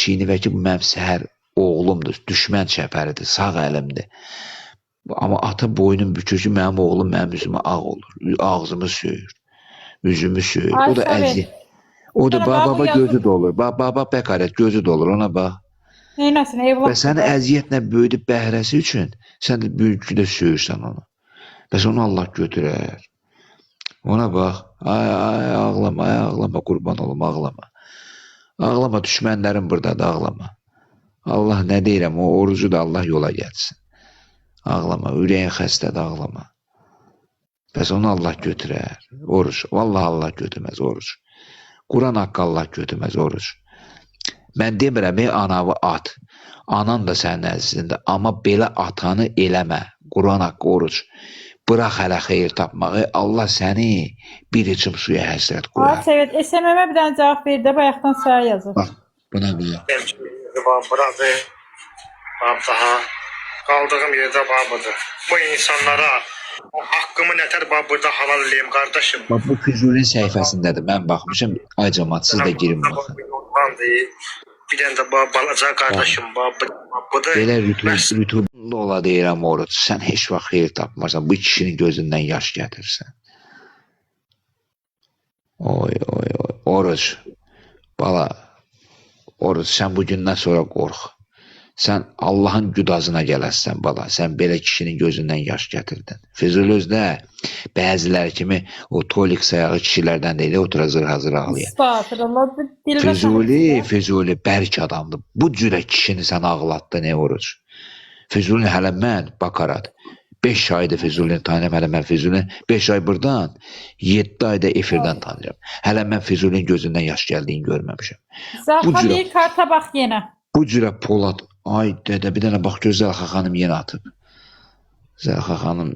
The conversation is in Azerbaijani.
çiynivə ki, bu mənim səhər oğlumdur, düşmən çəpəridir, sağ əlimdir. Amma ata boynum bükür ki, mənim oğlum mənim üzümə ağ olur, ağzımı söyür, üzümü söyür. Ay O da Sovet. əziyyət. O da Sana bax, bu baba yazıq. gözü dolur, baba bəqarət gözü dolur, ona bax. Neynəsin, Və evlat səni da. əziyyətlə böyüdüb bəhrəsi üçün sən də böyükdə söyürsən onu. Bəs onu Allah götürər. Ona bax, ay ağlama, qurban olum, ağlama. Ağlama, düşmənlərin buradadır, ağlama. Allah nə deyirəm, o orucu da Allah yola gəlsin. Ağlama, ürəyin xəstədir, ağlama. Bəs onu Allah götürər, oruç. Vallahi Allah götürməz, oruç. Quran haqqı Allah götürməz, oruç. Mən demirəm, anavı at. Anan da sənin əzizində. Amma belə atanı eləmə. Quran haqqı, oruç. Bırax hələ xeyir tapmağı. Allah səni bir içim suya həsrət Ay qoyar. Sovet, SMM-ə bir dənə cavab ver də, bayaqdan sənə yazır. Bax, buna bax. Burada daha kaldığım yerde babıdır. Bu insanlara o hakkımı neter burada halal edeyim kardeşim. Bax, bu Füzulin səhifəsindədir. Mən baxmışım. Ay cəmat, siz də girin baxın. Bir tane de balaca kardeşim babıdır. Belə rütublu ola deyirəm, oruç. Sən heç vaxt xeyir tapmarsan. Bu kişinin gözündən yaş gətirsən. Oy. Oruç. Bala. Oruç, sən bugündən sonra qorx. Sən Allahın güdazına gələsən, bala. Sən belə kişinin gözündən yaş gətirdin. Füzuli özdə bəziləri kimi o tolik sayağı kişilərdən deyil, otura zırha-zır ağlayır. Estağfurullah, dilbə Füzuli bərk adamdır. Bu cürə kişini sən ağlatdı, ne oruç? Füzuli hələ mən, bakarat. 5 ayda Füzulini tanıyam, hələ mən Füzulini 5 ay buradan, 7 ayda efirdən tanıyam. Hələ mən Füzulinin gözündən yaş gəldiyini görməmişəm. Zalxa deyir, karta bax yenə. Bu cürə Polad, ay dədə bir dənə bax gör Zəlxa xanım yenə atıb. Zəlxa xanım